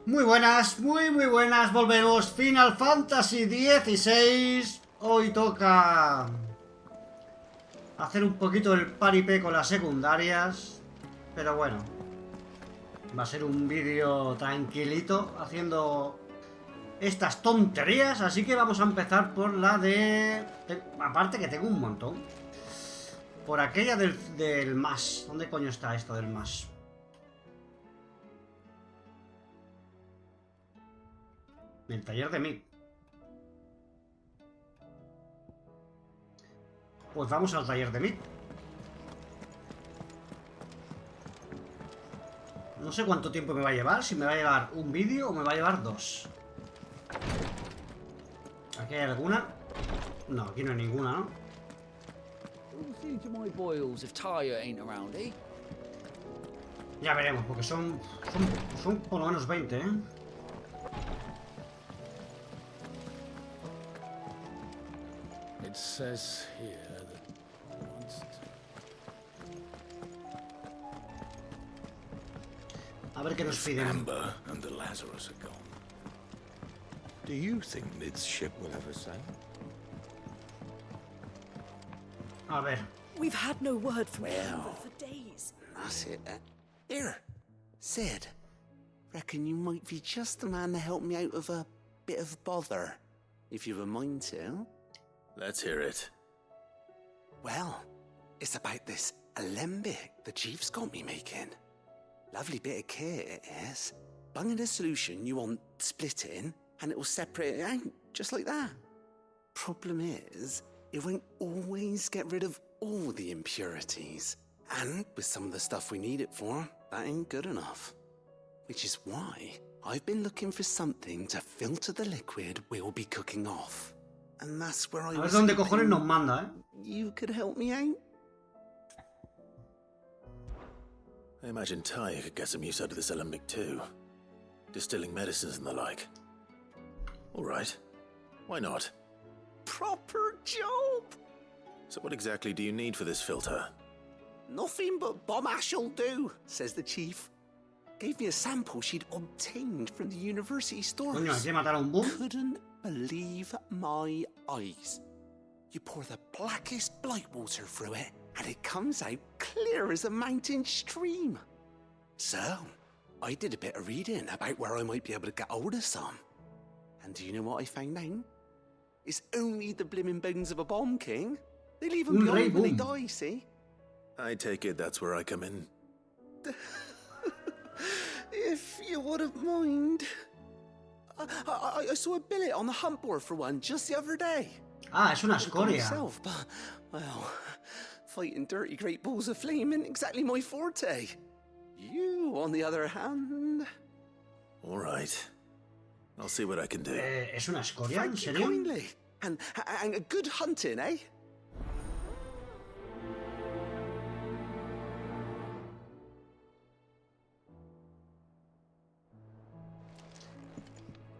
Muy buenas, volvemos. Final Fantasy XVI. Hoy toca hacer un poquito el paripé con las secundarias. Pero bueno, va a ser un vídeo tranquilito haciendo estas tonterías. Así que vamos a empezar por la de... Aparte que tengo un montón. Por aquella del más. ¿Dónde coño está esto del más? El taller de mí. Pues vamos al taller de mí. No sé cuánto tiempo me va a llevar. Si me va a llevar un vídeo o me va a llevar dos. ¿Aquí hay alguna? No, aquí no hay ninguna, ¿no? Ya veremos, porque son por lo menos 20, ¿eh? It says here that A ver qué nos piden. Amber and the Lazarus are gone. Do you think Mid's ship will ever sail? A ver. We've had no word from Amber for days. That's it. Here, Sid. Reckon you might be just the man to help me out of a bit of bother, if you've a mind to. Let's hear it. Well, it's about this alembic the chief's got me making. Lovely bit of kit it is. Bunging a solution you want splitting, and it will separate it out, just like that. Problem is, it won't always get rid of all the impurities. And with some of the stuff we need it for, that ain't good enough. Which is why I've been looking for something to filter the liquid we'll be cooking off. And that's where I A ver was dónde hoping cojones nos manda, ¿eh? you could help me out. I imagine Ty could get some use out of this alembic too. Distilling medicines and the like. All right. Why not? Proper job! So what exactly do you need for this filter? Nothing but bomb ash'll do, says the chief. Gave me a sample she'd obtained from the university stores. Coño, hay que matar a un boom. Couldn't believe my eyes. You pour the blackest blight water through it, and it comes out clear as a mountain stream. So, I did a bit of reading about where I might be able to get hold of some. And do you know what I found out? It's only the blimmin' bones of a bomb king. They leave them behind when they die, see? I take it that's where I come in. If you wouldn't mind. I saw a billet on the hunt board for one just the other day. Ah, es una escoria. Myself, but, well, fighting dirty great balls of flame isn't exactly my forte. You, on the other hand... All right. I'll see what I can do. ¿Es una escoria? ¿En Thank you serio? kindly. And a good hunting, eh?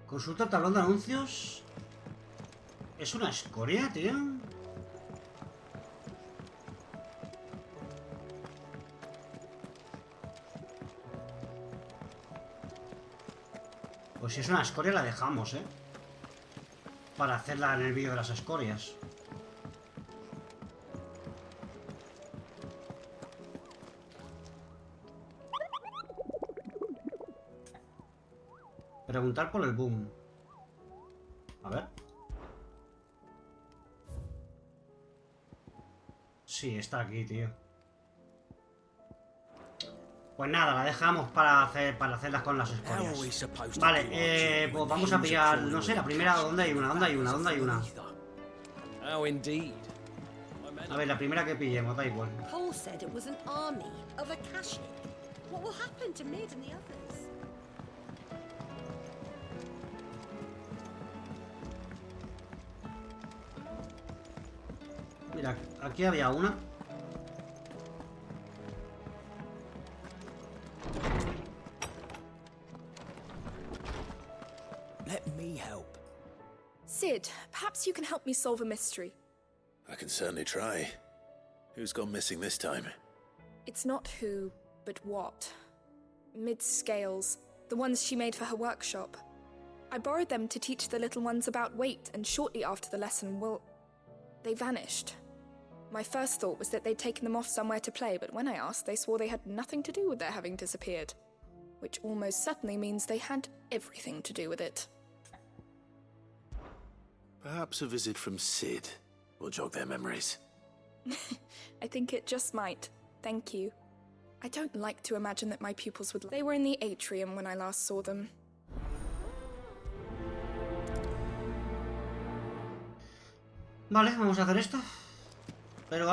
Consulta el tablón de anuncios. ¿Es una escoria, tío? Pues si es una escoria la dejamos, ¿eh? Para hacerla en el vídeo de las escorias. Preguntar por el boom. A ver. Sí, está aquí, tío. Pues nada, la dejamos para hacerlas con las escorias. Vale, pues vamos a pillar, no sé, la primera, ¿dónde hay una? ¿Dónde hay una? ¿Dónde hay una? A ver, la primera que pillemos, da igual. Paul said it was an army of Akashic. What will happen to Mid and the others? Mira, aquí había una. Let me help. Sid, perhaps you can help me solve a mystery. I can certainly try. Who's gone missing this time? It's not who, but what. Mid-scales. The the ones she made for her workshop. I borrowed them to teach the little ones about weight, and shortly after the lesson, well, they vanished. My first thought was that they'd taken them off somewhere to play, but when I asked, they swore they had nothing to do with their having disappeared. Which almost certainly means they had everything to do with it. Perhaps a visit from Sid will jog their memories. I think it just might. Thank you. I don't like to imagine that my pupils would... They were in the atrium when I last saw them. Vale, vamos a hacer esto. Pero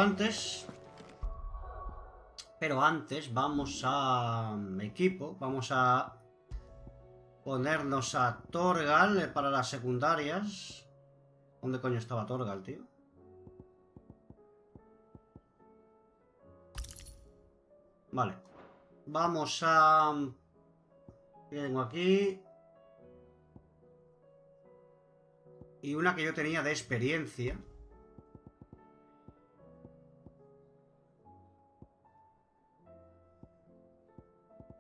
antes vamos a equipo. Vamos a ponernos a Torgal para las secundarias. ¿Dónde coño estaba Torgal, tío? Vale. Vamos a... ¿Qué tengo aquí? Y una que yo tenía de experiencia.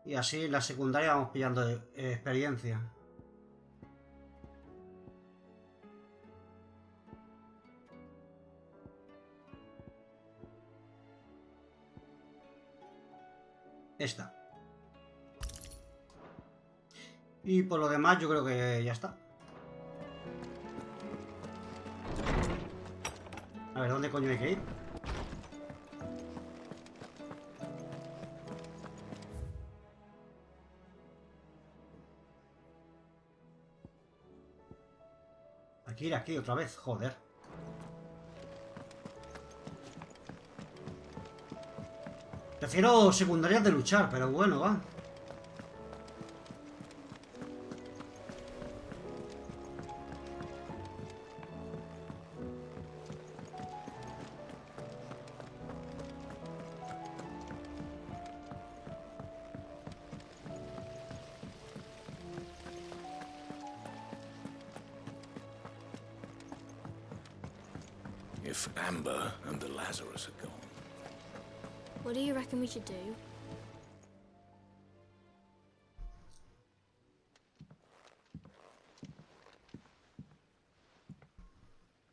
Y así en la secundaria vamos pillando experiencia. Esta. Y por lo demás yo creo que ya está. A ver, ¿dónde coño hay que ir? Hay que ir aquí otra vez, joder. Prefiero secundarias de luchar, pero bueno, va. If Amber and the Lazarus are gone. What do you reckon we should do?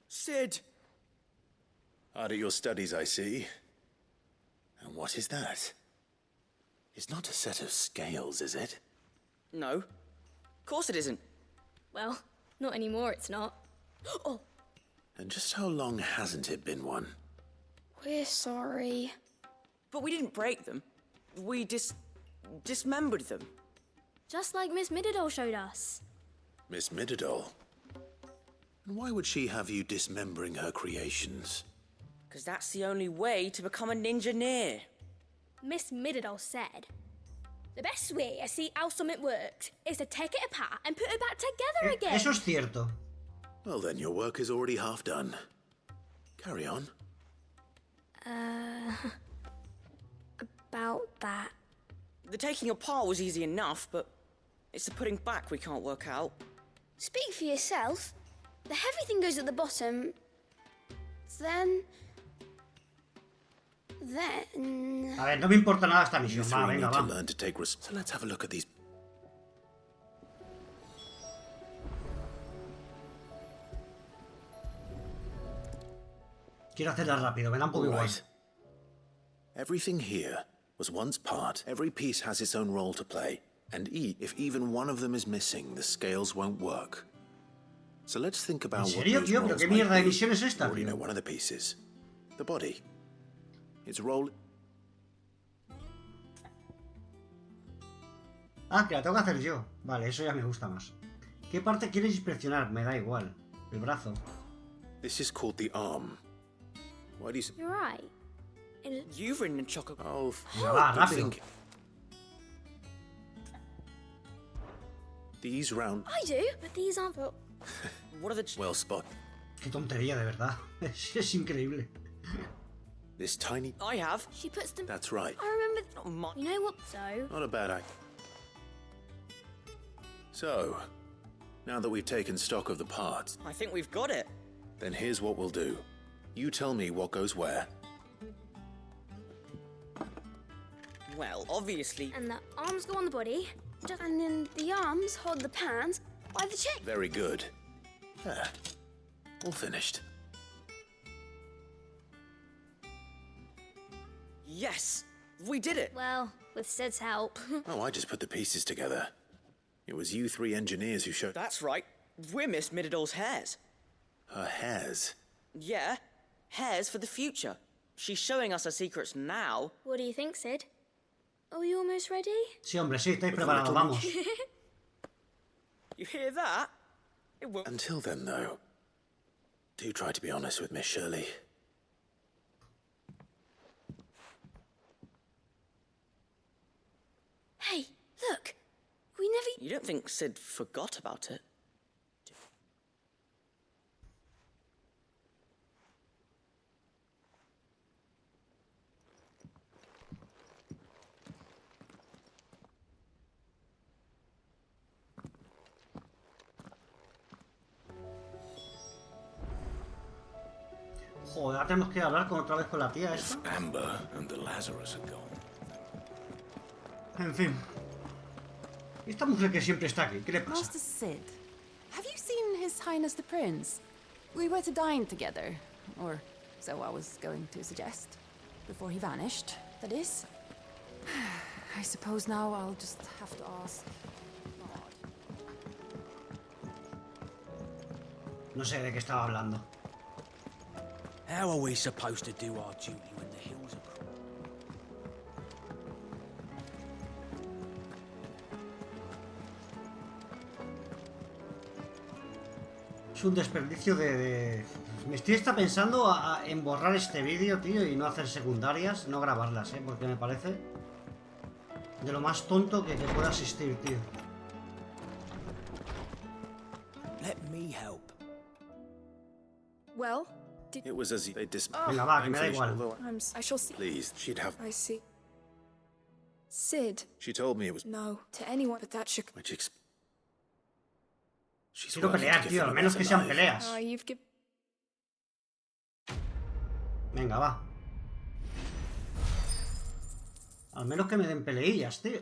Sid! Hard at your studies, I see. And what is that? It's not a set of scales, is it? No. Of course it isn't. Well, not anymore, it's not. Oh, And just how long hasn't it been one? we're sorry. But we didn't break them. We dismembered them. Just like Miss Middledore showed us. Miss Middledore? And why would she have you dismembering her creations? Because that's the only way to become a ninja-neer. Miss Middledore said, the best way to see how something works is to take it apart and put it back together again. Eso es cierto. Well, then your work is already half done. Carry on. About that. The taking apart was easy enough, but it's the putting back we can't work out. Speak for yourself. The heavy thing goes at the bottom. Then... A ver, no me importa nada esta You misión. three Va, need venga, to va. learn to take So let's have a look at these. Quiero hacerla rápido, me da un poco igual. Right. Everything here was once part. Every piece has its own role to play. And if even one of them is missing, the scales won't work. So let's think about ¿En what serio, those tío? ¿Pero roles qué might mierda de be. misión es esta, Already tío? know one of the pieces. The body. Its role... Ah, que la tengo que hacer yo. Vale, eso ya me gusta más. ¿Qué parte quieres inspeccionar? Me da igual. El brazo. This is called the arm. Why do you... You're right. You've ridden in chocolate. Oh, Venga, va, good rápido. thinking. These round... I do, but these aren't for... What are the... Well spot. Qué tontería, de verdad. Es increíble. This tiny... I have. She puts them... That's right. I remember... Not much. You know what? So... Not a bad idea. So, now that we've taken stock of the parts, I think we've got it. then here's what we'll do. You tell me what goes where. Well, obviously... And the arms go on the body, And then the arms hold the pans by the chain. Very good. Ah, all finished. Yes, we did it. Well, with Sid's help. Oh, I just put the pieces together. It was you three engineers who showed... That's right. We're Miss Middledor's hairs. Her hairs. Yeah, hairs for the future. She's showing us her secrets now. What do you think, Sid? Are we almost ready? Sí, hombre, sí, estáis preparados, vamos. You hear that? It won't... Until then, though, do try to be honest with Miss Shirley. Hey, look. We never... You don't think Sid forgot about it? Joder, ahora tenemos que hablar otra vez con la tía esta. Amber and the Lazarus are gone. En fin. ¿Y esta mujer que siempre está aquí? ¿Qué le pasa? Master Sid, have you seen His Highness the Prince? We were to dine together, or so I was going to suggest. Before he vanished, that is. I suppose now I'll just have to ask God. No sé de qué estaba hablando. How are we supposed to do our duty when the hills are cruel? Es un desperdicio de... Me estoy pensando en borrar este vídeo, tío, y no hacer secundarias, no grabarlas, porque me parece de lo más tonto que pueda existir, tío. Let me help. Well, It was as they Venga, va, que me da igual. I shall see. Please, she'd have... I see. Sid. She told me it was... No, to anyone but that should... Which She's Quiero working pelear, to give tío, them al a menos better que sean life. peleas. You've given... Venga, va. Al menos que me den peleillas, tío.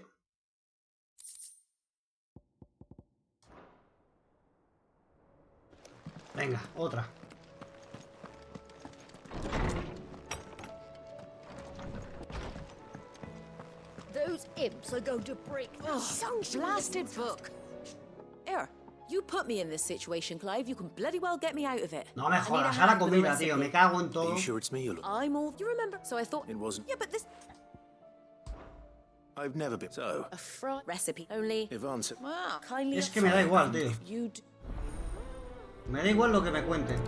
Venga, otra. Those imps are going to break the Blasted book. Here, you put me in this situation, Clive. You can bloody well get me out of it. No me I need a jodas, a hand la with the comida, tío. recipe. Me cago en Are todo. you sure it's me you're looking? I'm all... You remember? So I thought... It wasn't. Yeah, but this... I've never been... So, A fry recipe. Only... Yvonne said... Wow. Kindly... Es que me da igual, tío. You'd... Me da igual lo que me cuenten.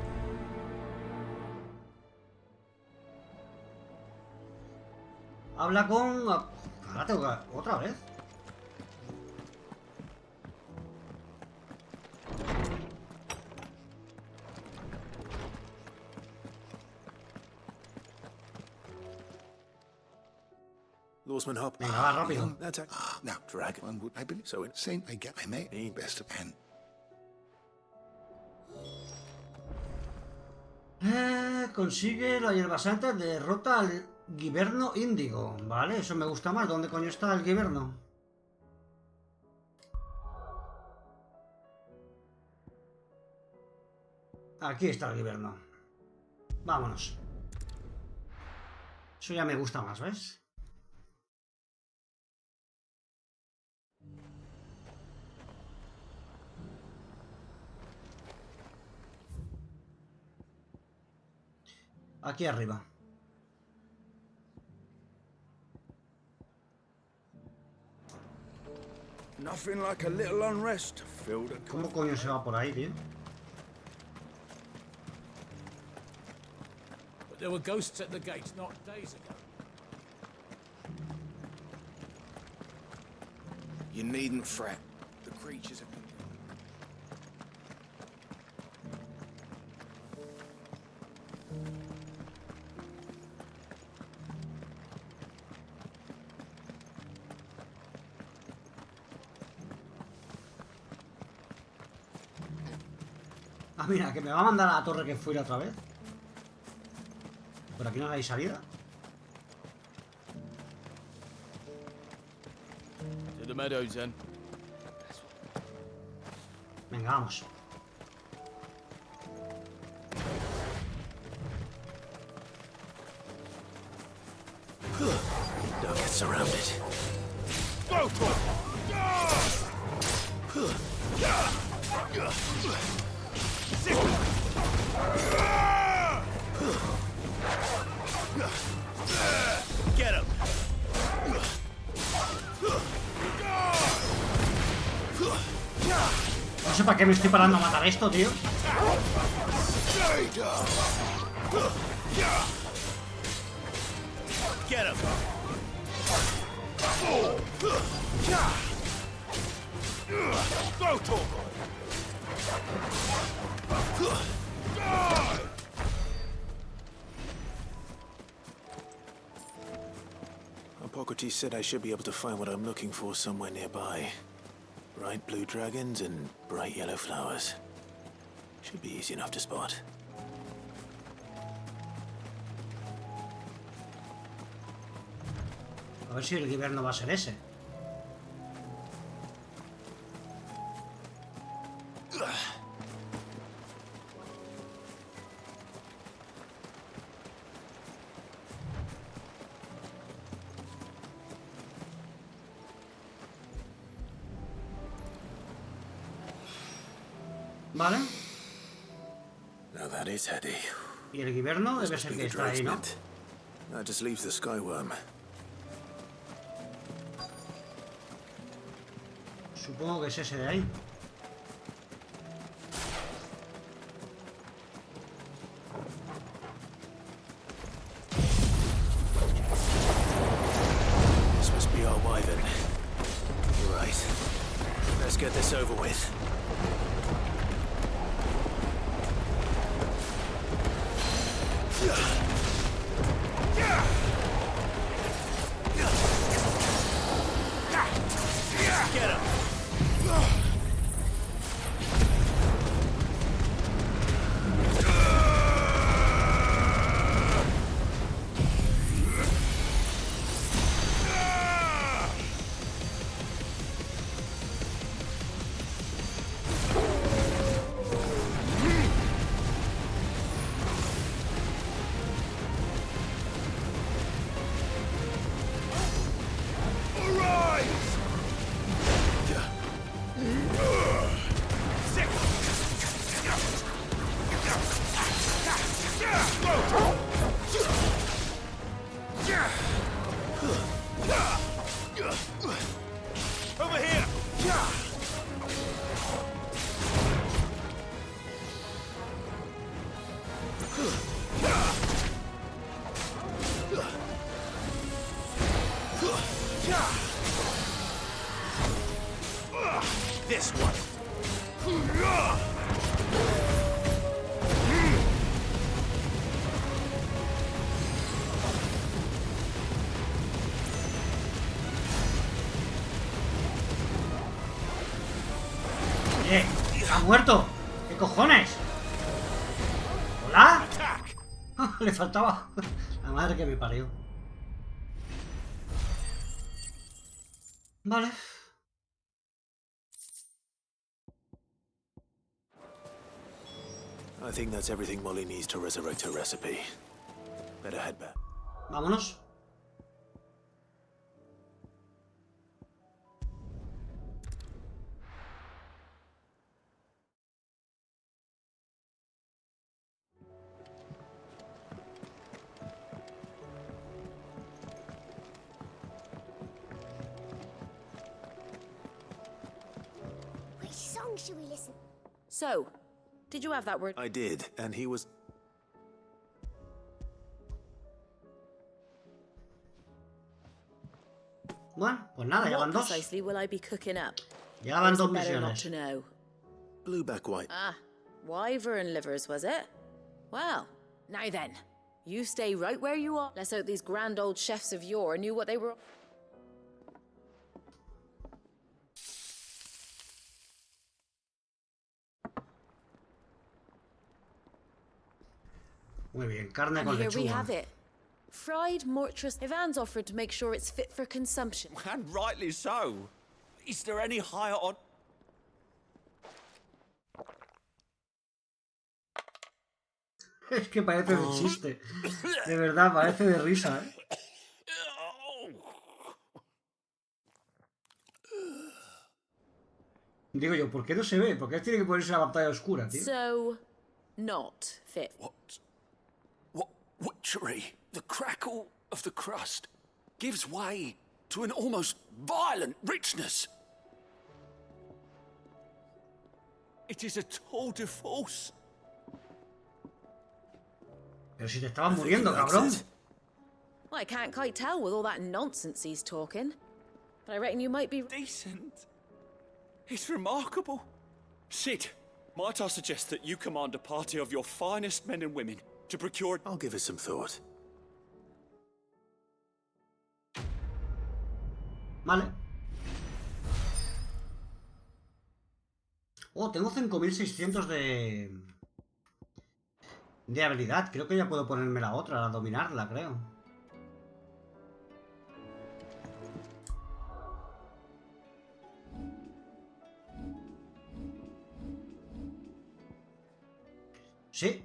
Habla con... Ahora tengo que... ¿Otra vez? Lawsman Hop. Venga, va, rápido. That's it. Now, Dragon. one would I believe So in... Saint, I may best of and Consigue la hierba santa, derrota al Giverno Índigo. Vale, eso me gusta más. ¿Dónde coño está el Giverno? Aquí está el Giverno. Vámonos. Eso ya me gusta más, ¿ves? Aquí arriba. Nothing like a little unrest to fill the... ¿Cómo coño se va por ahí, tío? But there were ghosts at the gates not days ago. you needn't fret. The creatures have been... Ah, mira, que me va a mandar a la torre que fuera otra vez. Por aquí no hay salida. To the meadows, then. Venga, vamos. Don't get surrounded. Go for it! Get him! No sé para qué me estoy parando a matar esto, tío. Get him! Go, Torgo! Hippocrates said I should be able to find what I'm looking for somewhere nearby. Bright blue dragons and bright yellow flowers. Should be easy enough to spot. A ver si el Giverno va a ser ese. Vale. Now that is heady. Y el Giverno This debe must ser be que the está ahí, ¿no? Dragsmith. That just leaves the Skyworm. Supongo que es ese de ahí. This must be our wyvern. You're right. Let's get this over with. Get him! Over here! This one. ¡Ha muerto! ¿Qué cojones? ¿Hola? Le faltaba la madre que me parió. Vale. I think that's everything Molly needs to resurrect her recipe. Better head back. Vámonos. Which song should we listen? So, did you have that word? I did, and he was... Bueno, pues nada, ya van What dos. precisely will I be cooking up? Ya van Or is dos it better not misiones. to know? Blueback white. Ah, wyvern livers, was it? Well, now then, you stay right where you are. Let's hope these grand old chefs of yore knew what they were. Muy bien, carne And con here we lechuga. have it. Fried mortress. Ivan's offered to make sure it's fit for consumption. And rightly so. Is there any higher on... Es que parece de chiste. De verdad, parece de risa, ¿eh? Digo yo, ¿por qué no se ve? ¿Por qué tiene que ponerse la pantalla oscura, tío? So, not fit. What witchery? The crackle of the crust gives way to an almost violent richness. It is a tour de force. Pero si te estabas muriendo, cabrón. Well, I can't quite tell with all that nonsense he's talking. But I reckon you might be Decent. It's remarkable. Sid, might I suggest that you command a party of your finest men and women to procure... I'll give it some thought. Vale. Oh, tengo 5600 de habilidad. Creo que ya puedo ponerme la otra, la dominarla, creo. Sí.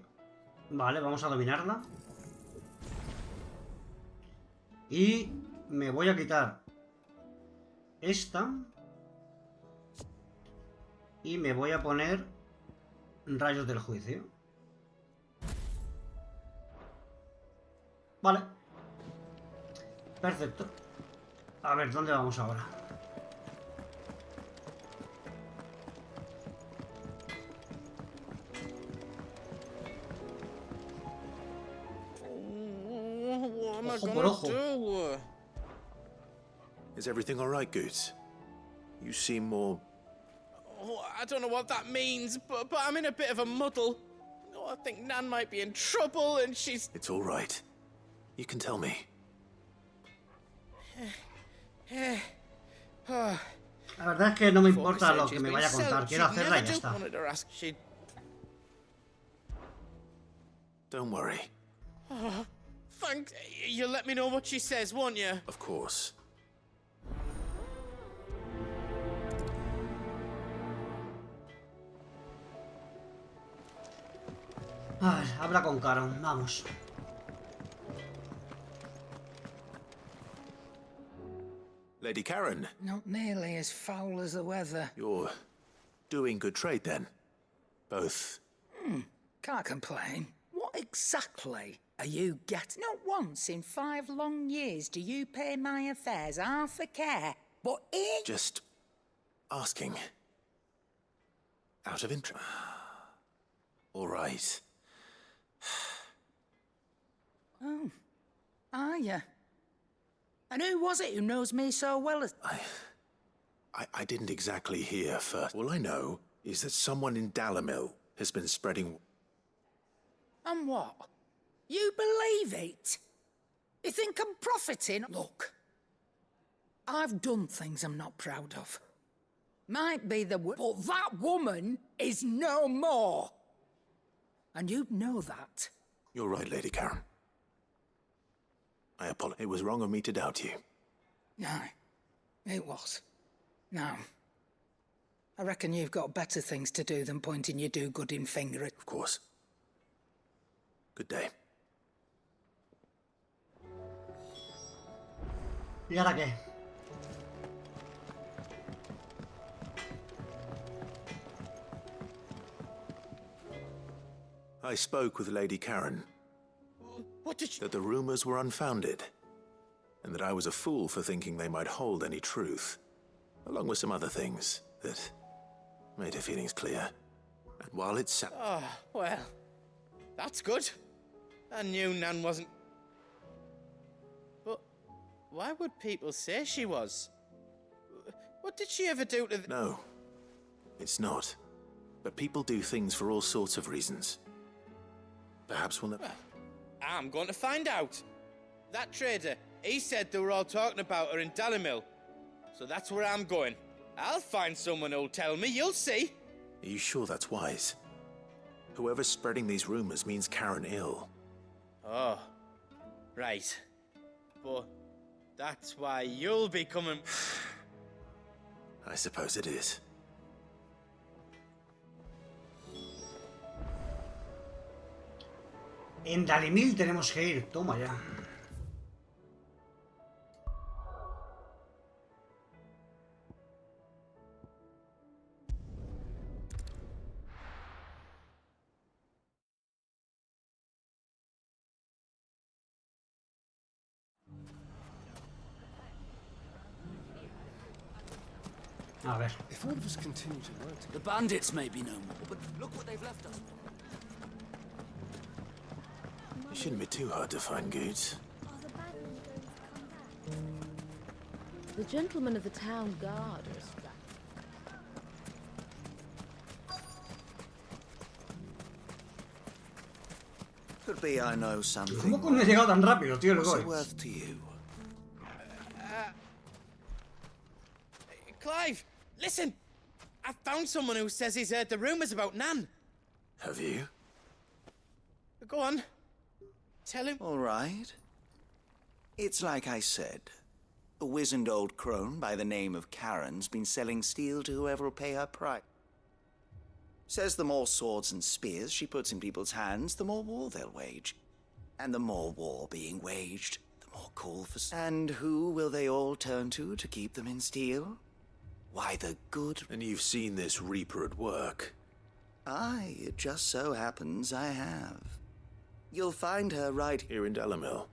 Vale, vamos a dominarla. Y me voy a quitar esta. Y me voy a poner rayos del juicio. Vale. Perfecto. A ver, ¿dónde vamos ahora? Ojo por ojo. Is everything all right, Goots? You seem more... Oh, I don't know what that means, but I'm in a bit of a muddle. Oh, I think Nan might be in trouble and she's... It's all right. You can tell me. La verdad es que no me importa lo que me vaya a contar. Quiero hacerla y ya está. Don't worry. Oh, thanks. You'll let me know what she says, won't you? Of course. A ver, habla con Caron, vamos. Lady Karen. Not nearly as foul as the weather. You're doing good trade then. Both. Can't complain. What exactly are you getting? Not once in 5 long years do you pay my affairs half a care. But it... Just asking. Out of interest. All right. Oh, are you? And who was it who knows me so well as... I didn't exactly hear first. All I know is that someone in Dalamil has been spreading... And what? You believe it? You think I'm profiting? Look, I've done things I'm not proud of. Might be the but that woman is no more. And you know that. You're right, Lady Karen. I apologize. It was wrong of me to doubt you. No, it was. Now, I reckon you've got better things to do than pointing your do-gooding finger at... Of course. Good day. ¿Y ahora qué? I spoke with Lady Karen. What did you... That the rumors were unfounded, and that I was a fool for thinking they might hold any truth, along with some other things that made her feelings clear. And while it's... Oh, well, that's good. I knew Nan wasn't... But why would people say she was? What did she ever do to... No, it's not. But people do things for all sorts of reasons. Perhaps we'll never... Well, I'm going to find out. That trader, he said they were all talking about her in Dalamil. So that's where I'm going. I'll find someone who'll tell me, you'll see. Are you sure that's wise? Whoever's spreading these rumors means Karen ill. Oh, right. But that's why you'll be coming... I suppose it is. En Dalimil tenemos que ir. Toma ya. A ver. If all of us continue to work, the bandits may be no more, but look what they've left us. It shouldn't be too hard to find goods. The gentlemen of the town guard are strapped. Could be I know something. ¿Cómo coño he llegado tan rápido, tío, el What's it Goix? worth to you? Clive, listen! I found someone who says he's heard the rumors about Nan. Have you? Go on. Tell him. All right. It's like I said. A wizened old crone by the name of Karen's been selling steel to whoever will pay her price. Says the more swords and spears she puts in people's hands, the more war they'll wage. And the more war being waged, the more call for... And who will they all turn to keep them in steel? Why, the good... And you've seen this Reaper at work? Aye, it just so happens I have. You'll find her right here in Dalimil.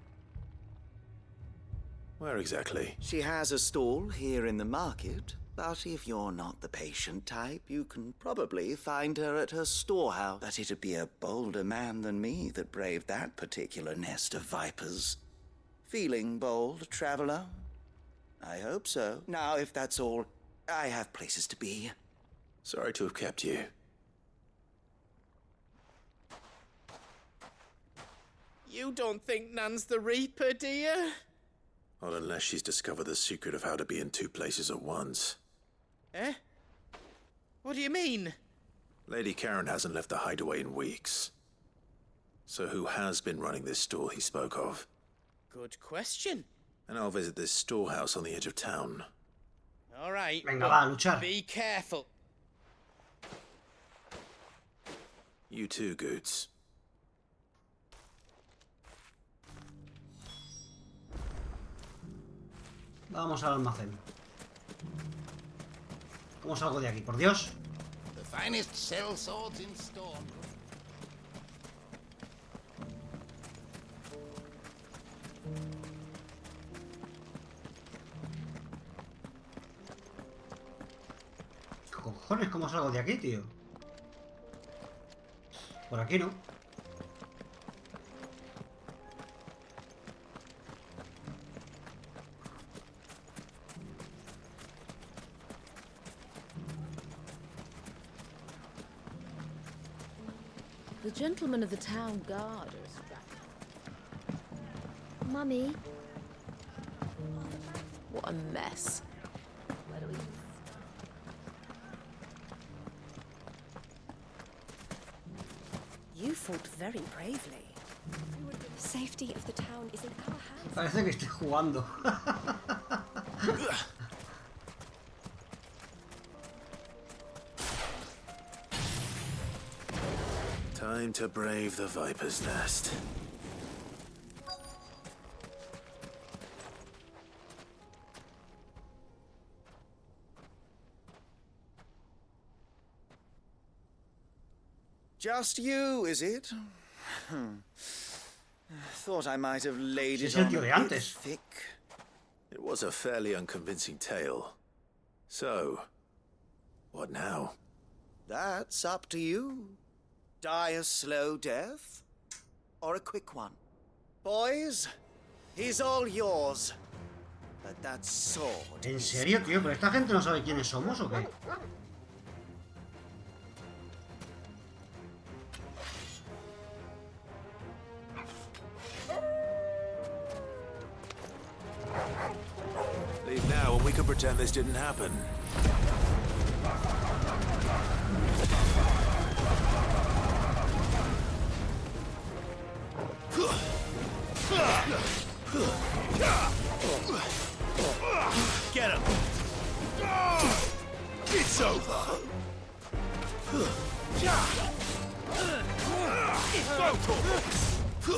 Where exactly? She has a stall here in the market, but if you're not the patient type, you can probably find her at her storehouse. But it'd be a bolder man than me that braved that particular nest of vipers. Feeling bold, traveler? I hope so. Now, if that's all, I have places to be. Sorry to have kept you. You don't think Nan's the Reaper, do you? Not unless she's discovered the secret of how to be in two places at once. Eh? What do you mean? Lady Karen hasn't left the hideaway in weeks. So who has been running this stall he spoke of? Good question. And I'll visit this storehouse on the edge of town. All right. Venga, va, a luchar. Be careful. You too, Goods. Vamos al almacén. ¿Cómo salgo de aquí? Por Dios. The finest shell swords in store. ¿Qué cojones? ¿Cómo salgo de aquí, tío? Por aquí no. The gentlemen of the town guard are strapped. Mummy. What a mess. Where do we... You fought very bravely. The safety of the town is in our hands. Parece que estoy jugando. Time to brave the Viper's Nest. Just you, is it? Thought I might have laid it el on tío a de bit antes. thick. It was a fairly unconvincing tale. So, what now? That's up to you. Die a slow death, or a quick one. Boys, he's all yours. But that sword... ¿En serio, tío? ¿Pero esta gente no sabe quiénes somos o qué? Leave now and we can pretend this didn't happen. Get him! It's over! Go, Tor!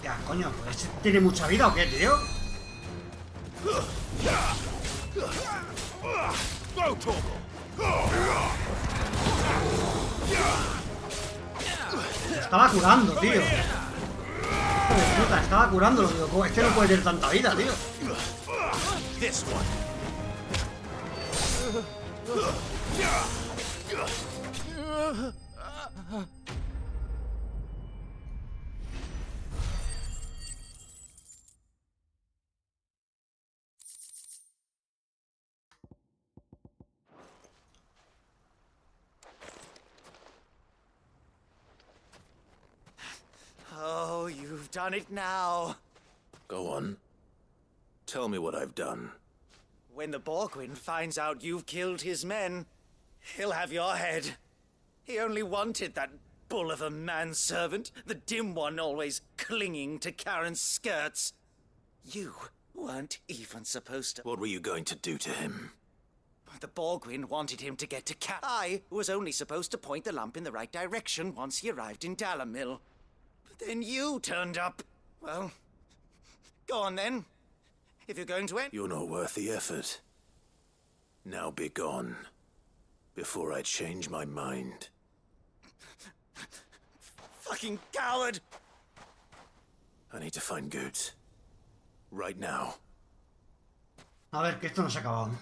Ya, coño, ¿este tiene mucha vida o qué, tío? Lo estaba curando, tío. Hijo de puta, estaba curándolo, tío. Este no puede tener tanta vida, tío. Oh, you've done it now. Go on. Tell me what I've done. When the Borgwyn finds out you've killed his men, he'll have your head. He only wanted that bull of a manservant, the dim one always clinging to Karen's skirts. You weren't even supposed to. What were you going to do to him? The Borgwyn wanted him to get to I was only supposed to point the lamp in the right direction once he arrived in Dalamil. But then you turned up. Well, go on then. If you're going to end... You're not worth the effort. Now be gone, before I change my mind. Fucking coward! I need to find Goots. Right now. A ver, que esto no se ha acabado.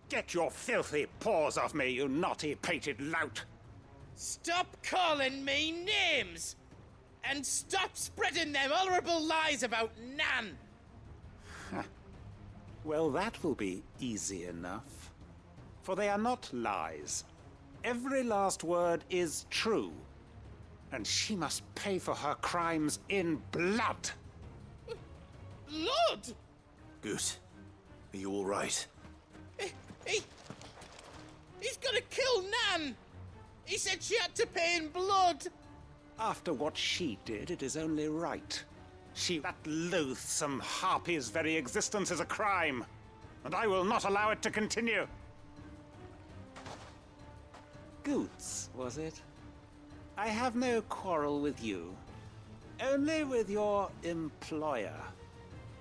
Get your filthy paws off me, you naughty-pated lout! Stop calling me names! And stop spreading them horrible lies about Nan! Well, that will be easy enough. For they are not lies. Every last word is true. And she must pay for her crimes in blood. Blood? Goot, are you all right? He's gonna kill Nan! He said she had to pay in blood! After what she did, it is only right. That loathsome harpy's very existence is a crime, and I will not allow it to continue. Goots, was it? I have no quarrel with you. Only with your employer.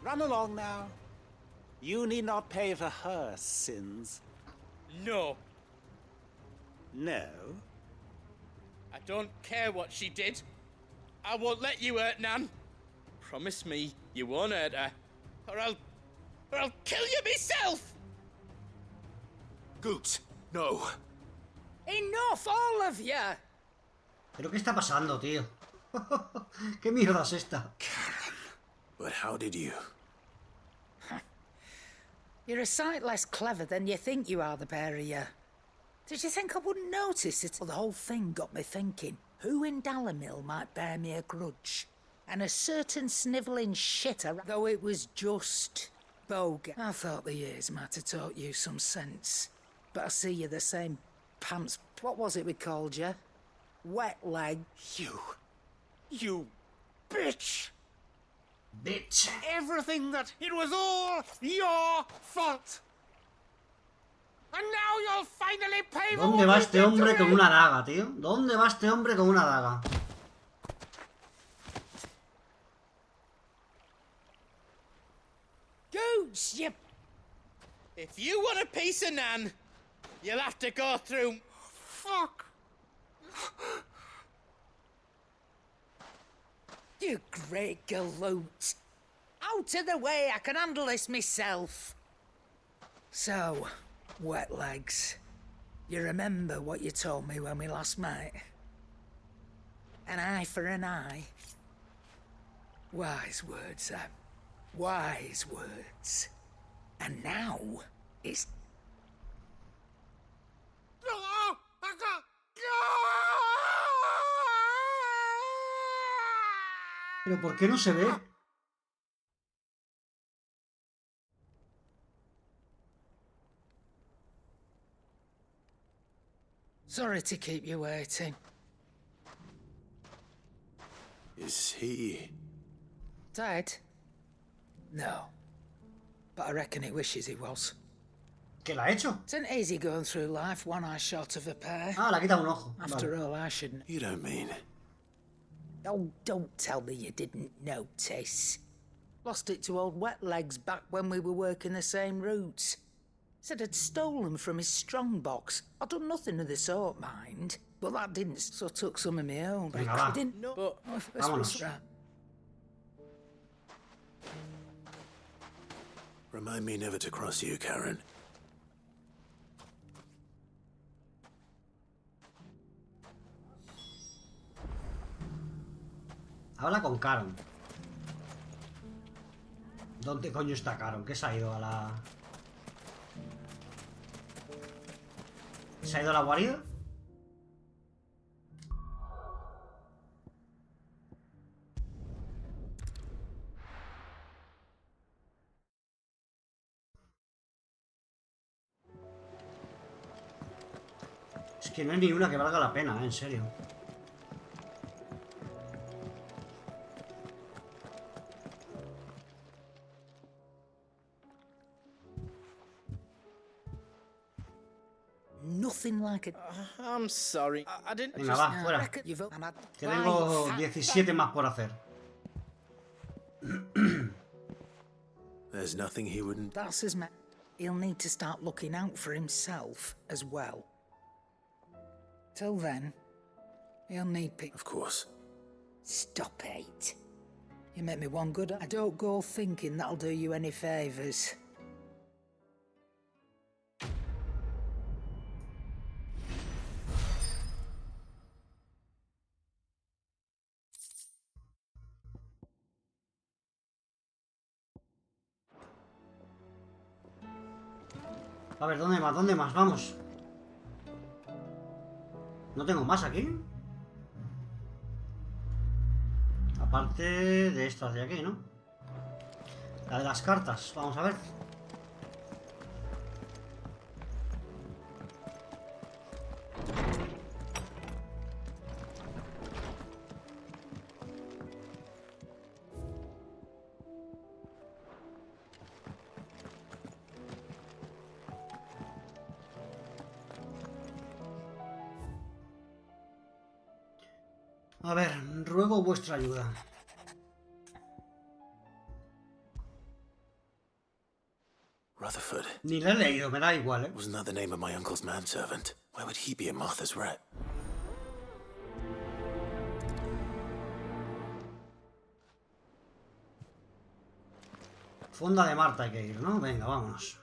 Run along now. You need not pay for her sins. No. No? I don't care what she did. I won't let you hurt Nan. Promise me you won't hurt her, or I'll kill you myself! Goots, no. Enough, all of you! ¿Pero qué está pasando, tío? ¿Qué mierda es esta? Karen, but how did you? You're a sight less clever than you think you are, the pair of you. Did you think I wouldn't notice it? Well, the whole thing got me thinking. Who in Dalamil might bear me a grudge? And a certain snivelling shitter, though it was just bogus. I thought the years might have taught you some sense. But I see you're the same pants... What was it we called you? Wet leg. You bitch! Bitch! Everything that... It was all your fault! And now you'll finally pay for ¿Dónde what va you este did to hombre me. con una daga, tío? ¿Dónde va este hombre con una daga? Goose, you... If you want a piece of Nan, you'll have to go through... Fuck. You great galoot. Out of the way, I can handle this myself. So, wet legs. You remember what you told me when we last met? An eye for an eye. Wise words, Sam. Wise words. And now, it's... ¿Pero por qué no se ve? Sorry to keep you waiting. Is he... Dead? No. But I reckon he wishes he was. ¿Qué la ha hecho? It's an easy going through life, one eye short of a pair. Ah, le ha quitado un ojo. After Vale. all, I shouldn't. You don't mean... Oh, don't tell me you didn't notice. Lost it to old Wet Legs back when we were working the same routes. Said I'd stolen from his strongbox. I'd done nothing of the sort, mind. But that didn't, so took some of my own. Venga, va. He didn't know. But Vámonos. Remind me never to cross you, Karen. Habla con Karen. ¿Dónde coño está Karen? ¿Qué se ha ido a la...? ¿Se ha ido a la guarida? Es que no hay ni una que valga la pena, en serio. Nothing like it. I'm sorry. I didn't... Venga, va, fuera. Que tengo 17 más por hacer. There's nothing he wouldn't... That's his man. He'll need to start looking out for himself as well. Till then, he'll need people. Of course. Stop it. You make me one good. I don't go thinking that'll do you any favours. A ver, ¿dónde más? ¿Dónde más? Vamos. ¿No tengo más aquí? Aparte de estas de aquí, ¿no? La de las cartas. Vamos a ver. A ver, ruego vuestra ayuda. Rutherford. Ni la he leído, me da igual, ¿eh? Wasn't that the name of my uncle's manservant? Why would he be in Martha's ret? Fonda de Marta hay que ir, ¿no? Venga, vámonos.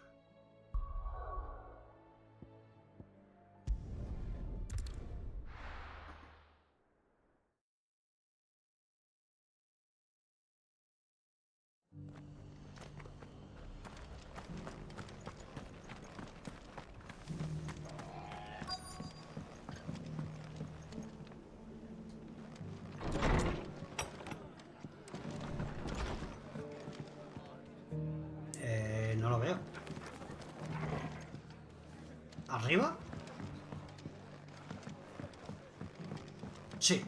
No lo veo. ¿Arriba? Sí.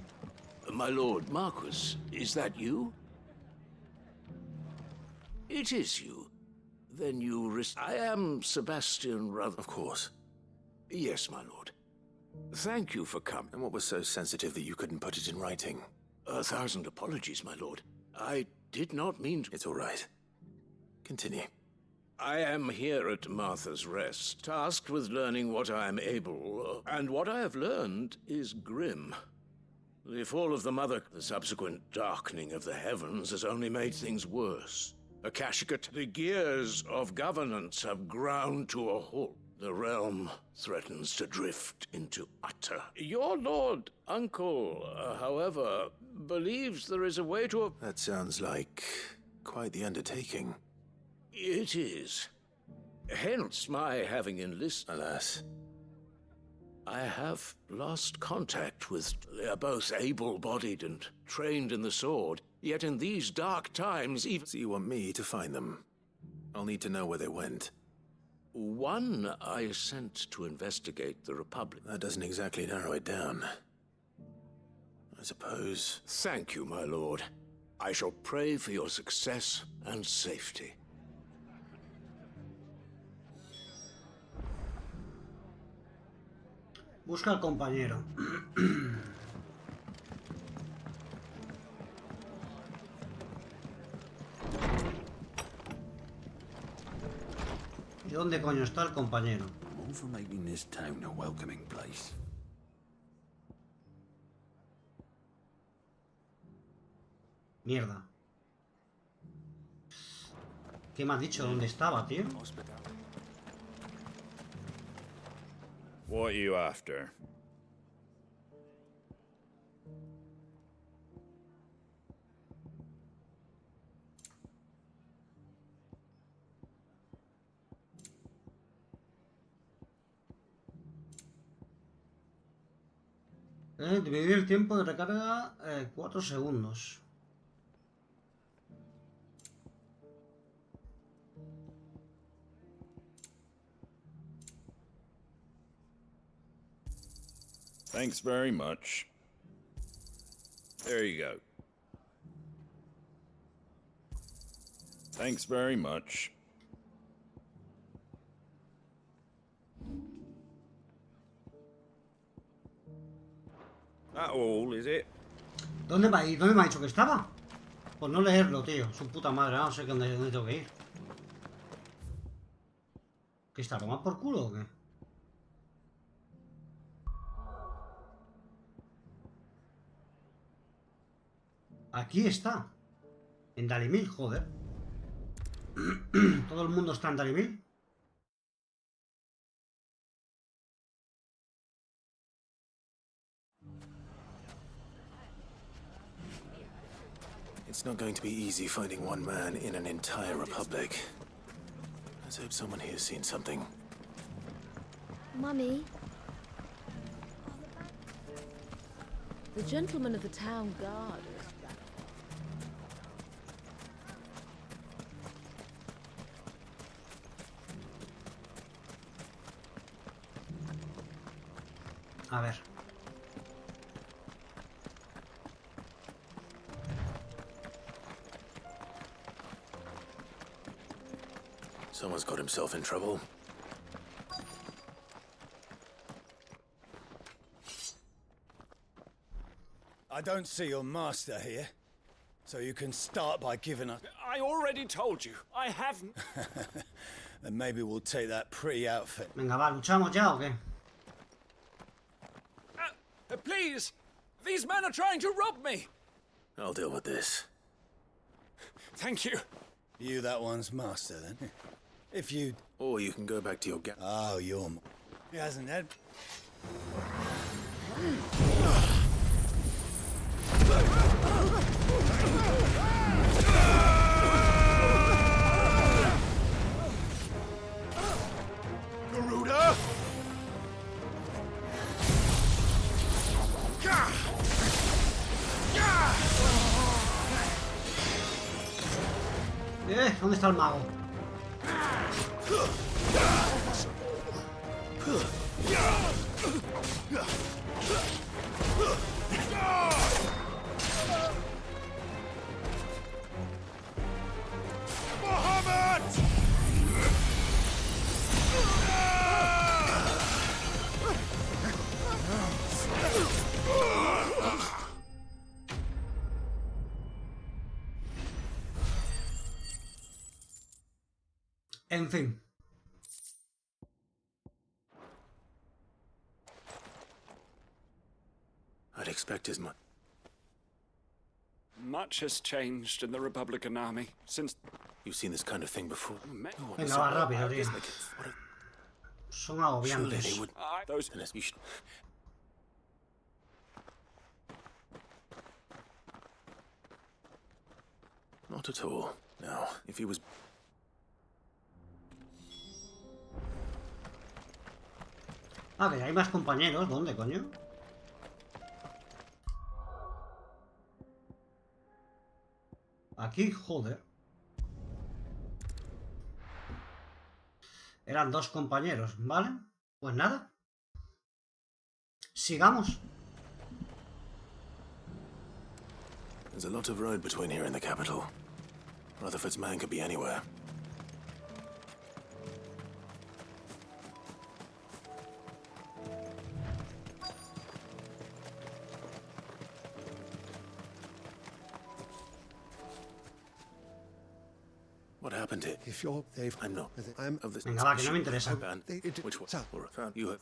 My lord Marquis, is that you? It is you. then you I am Sebastian Ruther. Of course. Yes, my lord. Thank you for coming. And what was so sensitive that you couldn't put it in writing? 1,000 apologies, my lord. I did not mean to... It's all right. Continue. I am here at Martha's Rest, tasked with learning what I am able, and what I have learned is grim. The fall of the Mother, the subsequent darkening of the heavens, has only made things worse. Akashikat, the gears of governance have ground to a halt. The realm threatens to drift into utter. Your lord, uncle, however, believes there is a way to... That sounds like quite the undertaking. It is. Hence my having enlisted. Alas. I have lost contact with... They are both able-bodied and trained in the sword, yet in these dark times even... So you want me to find them? I'll need to know where they went. One I sent to investigate the Republic. That doesn't exactly narrow it down. I suppose... Thank you, my lord. I shall pray for your success and safety. Busca al compañero. ¿Y dónde coño está el compañero? I'm all for making this town a welcoming place. Mierda. ¿Qué me has dicho? ¿Dónde estaba, tío? What are you after? Dividir el tiempo de recarga 4 segundos. Thanks very much. There you go. Thanks very much. That all, is it? ¿Dónde me ha dicho que estaba? Por no leerlo, tío. Su puta madre, no sé dónde tengo que ir. ¿Qué está? ¿Tomar por culo o qué? Aquí está. En Dalimil, joder. Todo el mundo está en Dalimil. It's not going to be easy finding one man in an entire republic. Let's hope someone here's seen something. Mummy. The gentleman of the town guard. A ver. Someone's got himself in trouble. I don't see your master here, so you can start by giving us... I already told you, I haven't. Then maybe we'll take that pretty outfit. Venga, va, ¿luchamos ya o qué? Please! These men are trying to rob me! I'll deal with this. Thank you. You that one's master, then? If you... Or you can go back to your Oh, you're... He hasn't had... Garuda! ¿Dónde está el mago? En fin. I'd expect as much. Much has changed in the Republican Army since... You've seen this kind of thing before. Venga, va rápido, tío. Son agobiantes. Those... You should... Not at all. No, if he was... Ah, que hay más compañeros. ¿Dónde, coño? Aquí, joder. Eran 2 compañeros, ¿vale? Pues nada. Sigamos. There's a lot of road between here and the capital. Rutherford's man could be anywhere. What happened here? If you're Dave, I'm not. I'm of the. Venga, va, que no me interesa. Which one? Or found you have.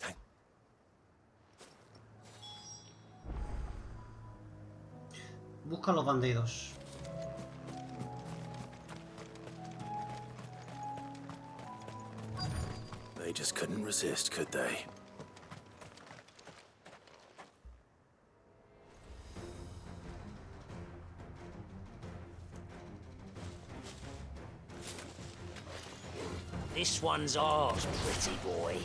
Busca a los bandidos. They just couldn't resist, could they? This one's ours, pretty boy.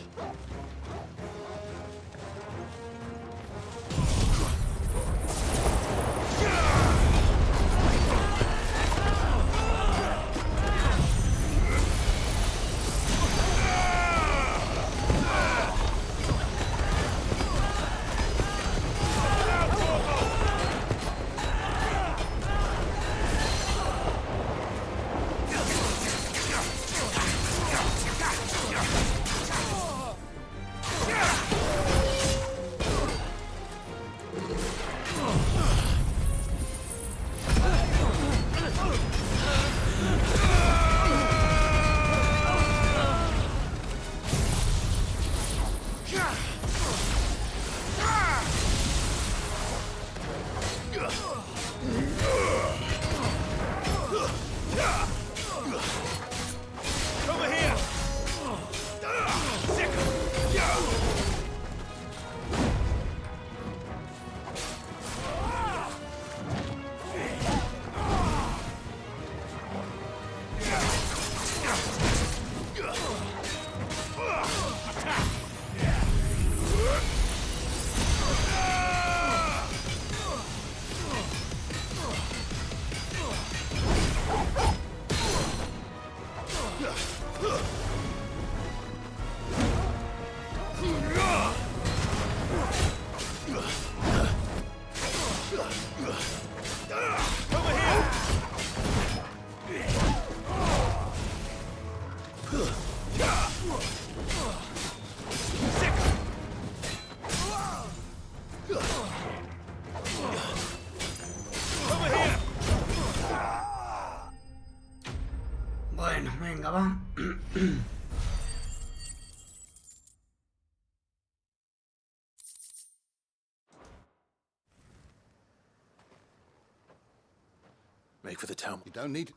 Bueno, venga, va. Make for the town. You don't need.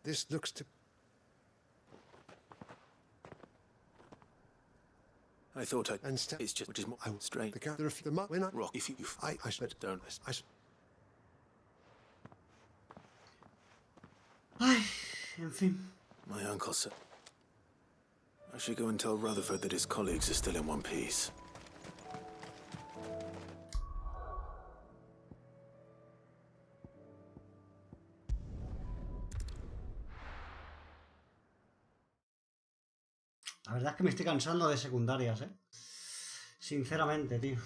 This looks to. I thought I... And step. It's just... Which is more... strange. The we're not... Rock. If you... I should... Don't... Ay, en fin. My uncle said... I should go and tell Rutherford that his colleagues are still in one piece. La verdad es que me estoy cansando de secundarias, ¿eh? Sinceramente, tío.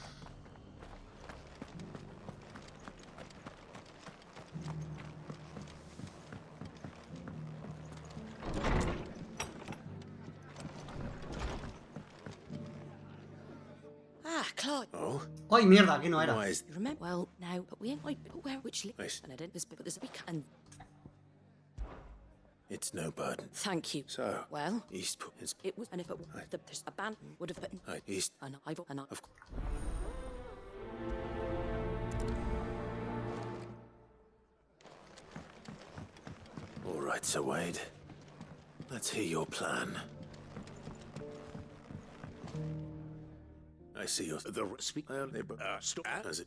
Ah, Claude. Oh? ¡Ay, mierda! Aquí no era. Why is... You remember? Well, now, but we ain't like where which Nice. and I didn't but there's a week and It's no burden. Thank you. So, Well, East is... it was, and if it were, there's a band would have been... East... And I've... And I've... All right, Sir Wade. Let's hear your plan. I see you're the... Speak... as it...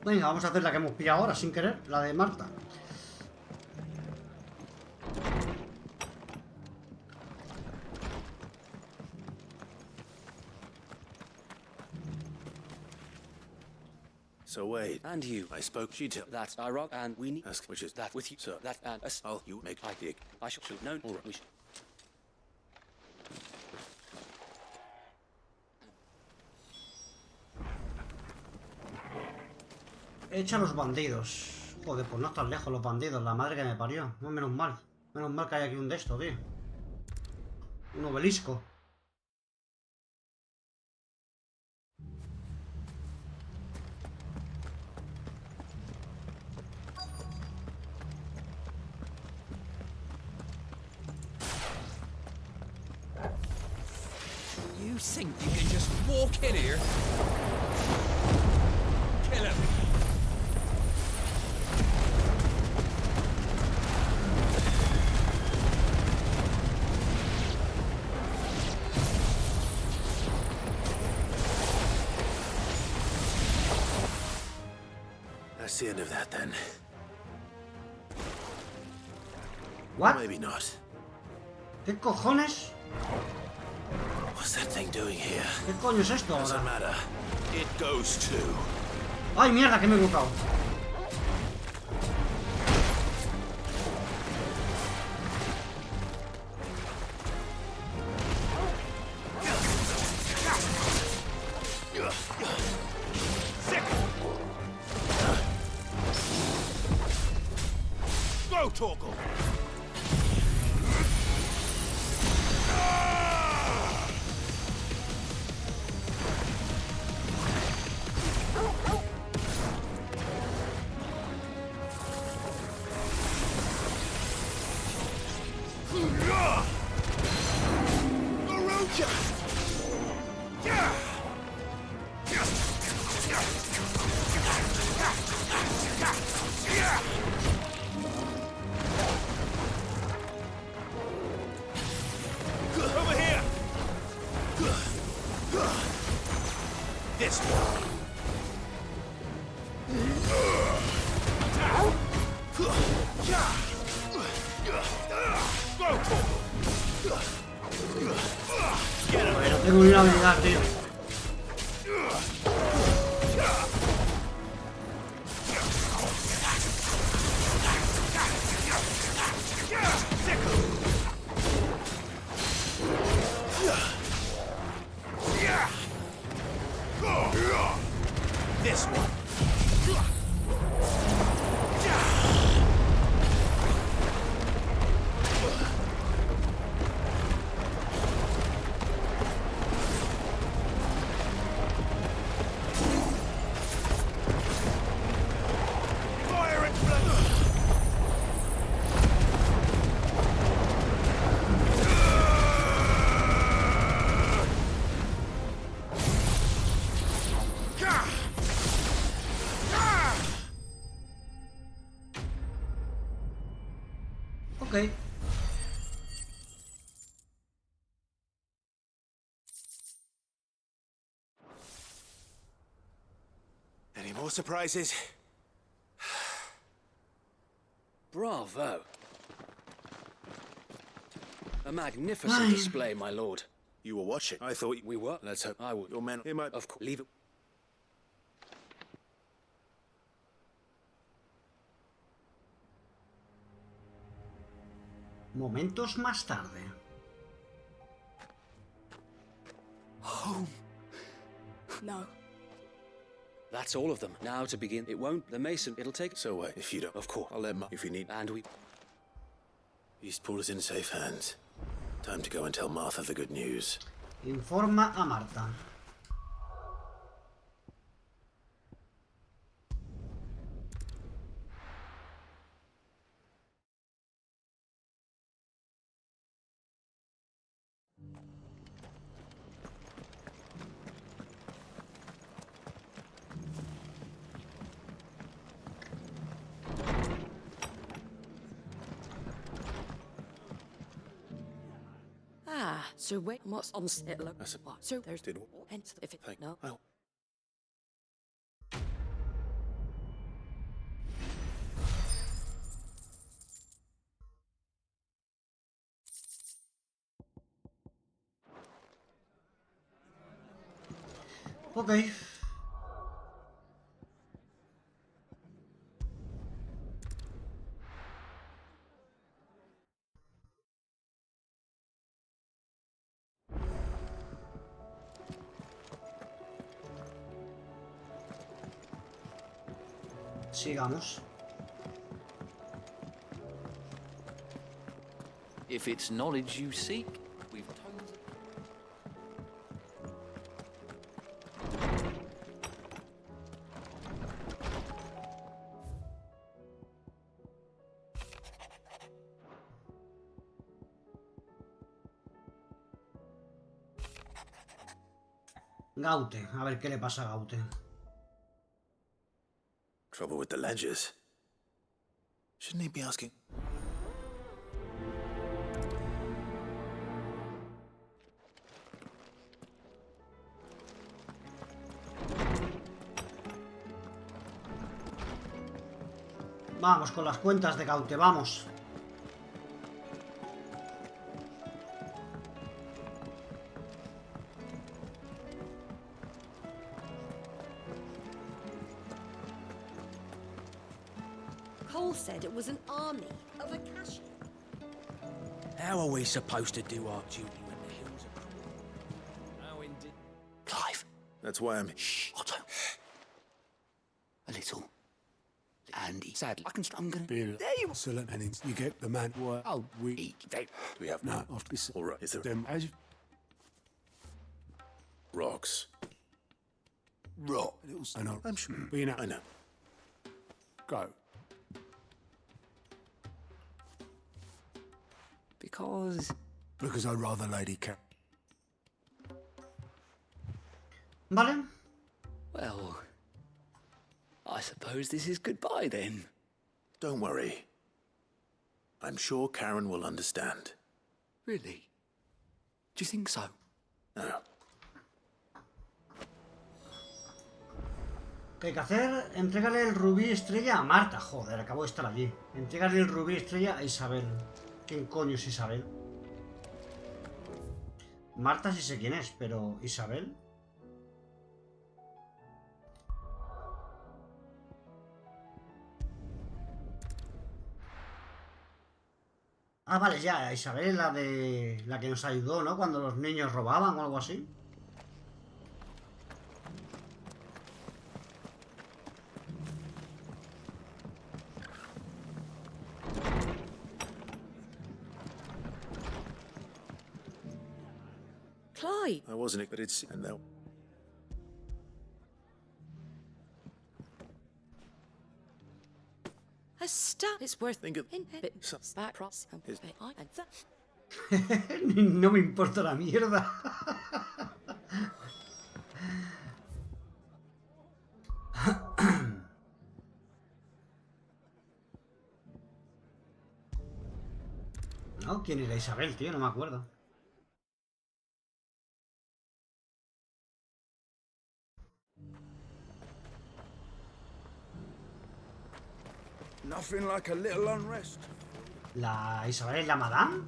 Venga, vamos a hacer la que hemos pillado ahora, sin querer, la de Marta. So Wade, And you. I spoke she to That's ironic, and we need... ask which is That with you, sir. That and us. I'll you make I shall know. All right. We shall... Echa a los bandidos. Joder, pues no están lejos los bandidos, la madre que me parió. No, menos mal. Menos mal que hay aquí un de estos, tío. Un obelisco. You think you can just walk in here? Kill him. That's the end of that, then. What? Maybe not. ¿Qué cojones? What's that thing doing here? ¿Qué coño es esto Doesn't ahora? matter. It goes too. ¡Ay, mierda, que me he equivocado! Go, Torgal! Over here! This one. Bueno, tengo una habilidad, tío. This one. Fire and blood. Ok. Any more surprises? Bravo. A magnificent display, my lord. You were watching. I thought We were. Let's hope I would. your men here might... Of course. Leave it. Momentos más tarde. Home. No. That's all of them. Now to begin. It won't. The mason. It'll take. So wait, if you don't... Of course. I'll let him... If you need... And we. Eastpool is in safe hands. Time to go and tell Martha the good news. Informa a Marta. Ah, so wait, what's on it? Look, so there's Did hence if it thank no. oh. Ok. Sigamos. If it's knowledge you seek, we've tons of... Gaute, a ver qué le pasa a Gaute. Trouble with the ledgers. Shouldn't he be asking? Vamos con las cuentas de Gaute, vamos. Cole said it was an army of Akashi. How are we supposed to do our duty when the hills are cruel? How indeed. Clive. That's why I'm... Shh, Otto. A little. Andy, sadly, I'm gonna... Bill. There you... Excellent, and you get the man. What? Oh, we have no after this. All right, is there them as rocks? Rock. I know. I'm sure. But you know. I know. Go. Because I'd rather Lady Cat. Vale. Well, I suppose this is goodbye then. Don't worry. I'm sure Karen will understand. Really? Do you think so? No. ¿Qué hay que hacer? Entrégale el rubí estrella a Marta. Joder, acabo de estar allí. Entrégale el rubí estrella a Isabel. ¿Quién coño es Isabel? Marta sí sé quién es, pero ¿Isabel? Ah, vale, ya, Isabel es la de... la que nos ayudó, ¿no? Cuando los niños robaban o algo así. Clyde. I wasn't, but it's... And they'll... A stat is worth Think of... back props. No me importa la mierda. No, ¿quién era Isabel, tío? No me acuerdo. Nothing like a little unrest. ¿La Isabel es la madame?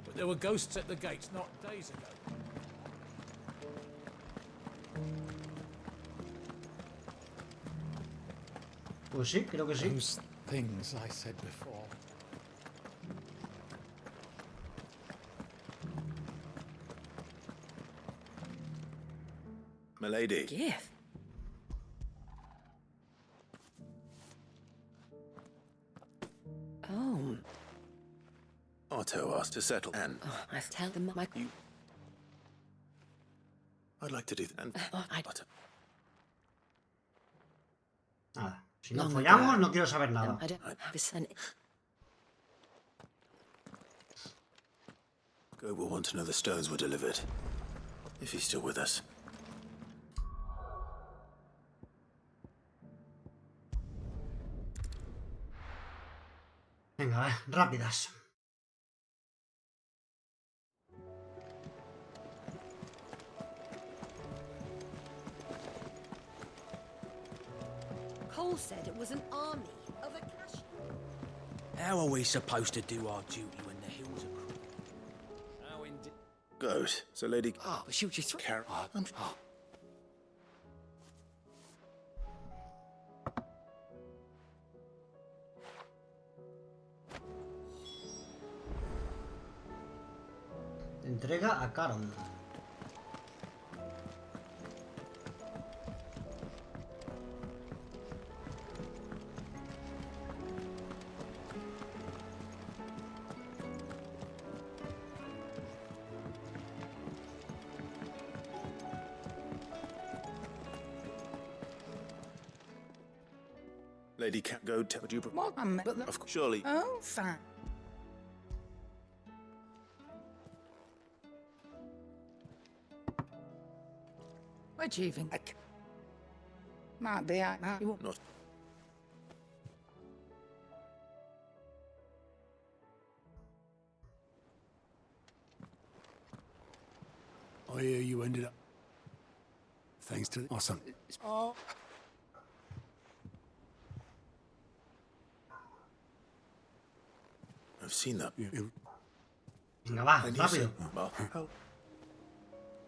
But there were ghosts at the gates not days ago. Pues sí, creo que sí. Those things I said before. Milady. Gift. dust to settle, and I tell them my... I'd like to do that. And butter. Nada. Si no follamos, no quiero saber nada. I don't have a son. Go will want to know the stones were delivered. If he's still with us. Venga, rápidas. Cole said it was an army of a cash. How are we supposed to do our duty when the hills are cruel? How indeed? Good. So, Lady... Oh, shoot you through. Entrega a Carol. Lady Cat, go tell you... What? Of course, surely... Oh, fine. We're achieving. Might be, might you... Not... I hear you ended up... Thanks to... Oh, son. Oh. I've seen that. Venga, va, rápido.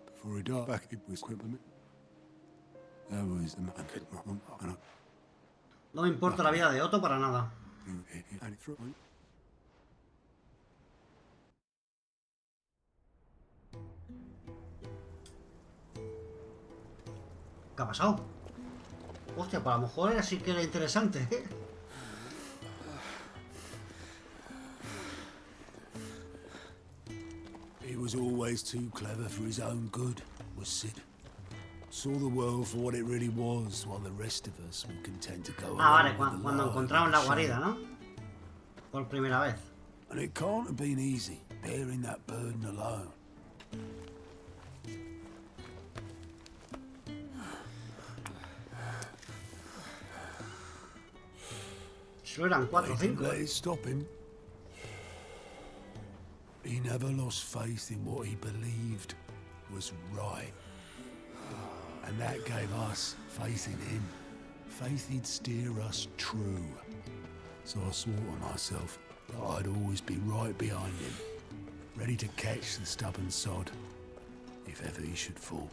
Before he died, back it was quick with me. That was the man. No me importa la vida de Otto para nada. ¿Qué ha pasado? Hostia, pues a lo mejor era sí que era interesante, ¿eh? He was always too clever for his own good, was Sid. Saw the world for what it really was, while the rest of us were content to go vale, cuando encontraron la guarida, ¿no? Por primera vez. And it can't have been easy, bearing that burden alone. Solo eran 4 o 5. Let it stop him. He never lost faith in what he believed was right. And that gave us faith in him. Faith he'd steer us true. So I swore to myself that I'd always be right behind him, ready to catch the stubborn sod, if ever he should fall.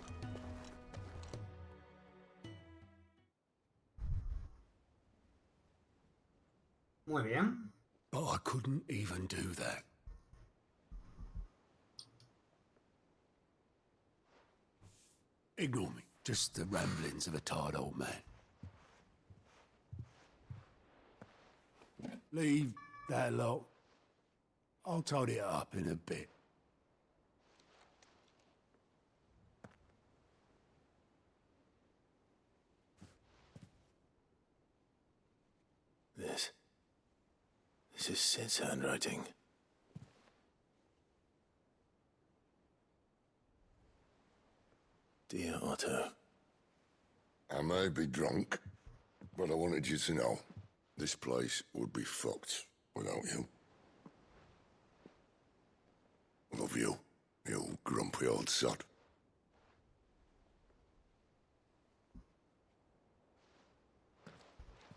Muy bien. But I couldn't even do that. Ignore me. Just the ramblings of a tired old man. Leave that lot. I'll tidy it up in a bit. This is Sid's handwriting. Dear Otto. I may be drunk, but I wanted you to know this place would be fucked without you. Love you, you grumpy old sod.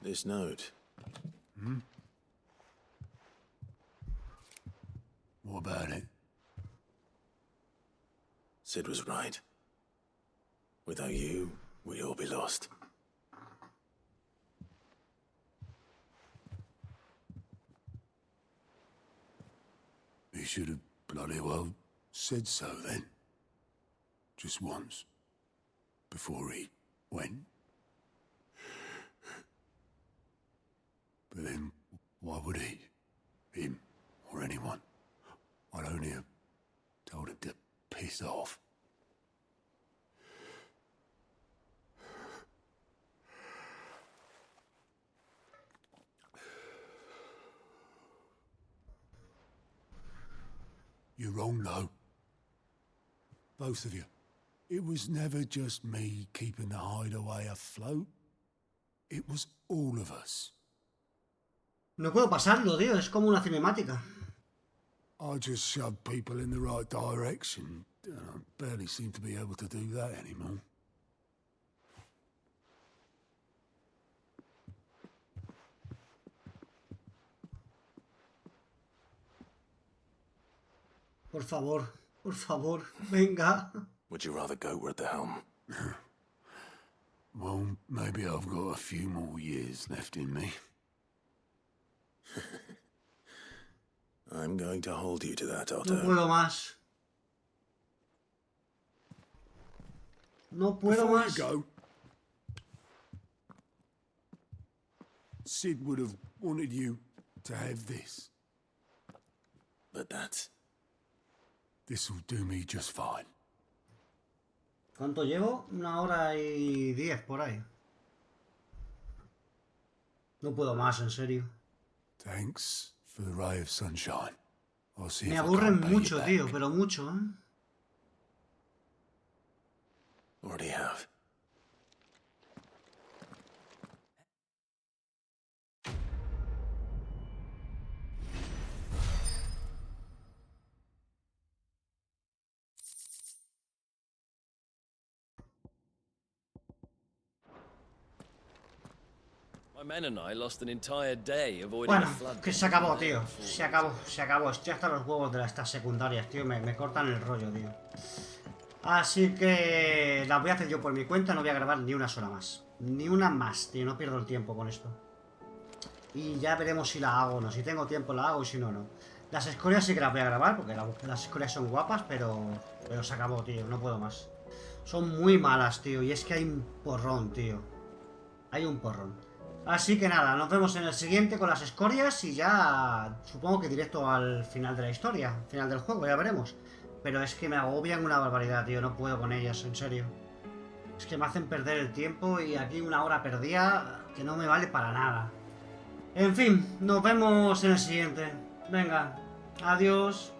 This note. Hmm? What about it? Sid was right. Without you, we'd all be lost. He should have bloody well said so then. Just once. Before he went. But then, why would he? Him or anyone? I I don't hear. Told him to piss off. You're wrong, though. Both of you. It was never just me keeping the hideaway afloat. It was all of us. No puedo pasarlo, tío. Es como una cinemática. I just shoved people in the right direction. I barely seem to be able to do that anymore. Por favor, venga. Would you rather go at the helm? Well, maybe I've got a few more years left in me. I'm going to hold you to that, Otto. No puedo más. No puedo Before más. you go, Sid would have wanted you to have this. But that's... This'll do me just fine. ¿Cuánto llevo? 1 hora y 10 por ahí. No puedo más, en serio. Thanks for the ray of sunshine. I'll see Me if I aburren can't pay you mucho, back. tío, pero mucho, ¿eh? What do you have? My men and I lost an entire day avoiding Bueno, a flood. que se acabó, tío. Se acabó. Estoy hasta los huevos de estas secundarias, tío. Me cortan el rollo, tío. Así que las voy a hacer yo por mi cuenta. No voy a grabar ni una sola más. Ni una más, tío. No pierdo el tiempo con esto. Y ya veremos si la hago o no. Si tengo tiempo la hago y si no, no. Las escorias sí que las voy a grabar porque las escorias son guapas, pero se acabó, tío. No puedo más. Son muy malas, tío. Y es que hay un porrón, tío. Hay un porrón. Así que nada, nos vemos en el siguiente con las escorias y ya supongo que directo al final de la historia, final del juego, ya veremos. Pero es que me agobian una barbaridad, tío, no puedo con ellas, en serio. Es que me hacen perder el tiempo y aquí 1 hora perdida que no me vale para nada. En fin, nos vemos en el siguiente. Venga, adiós.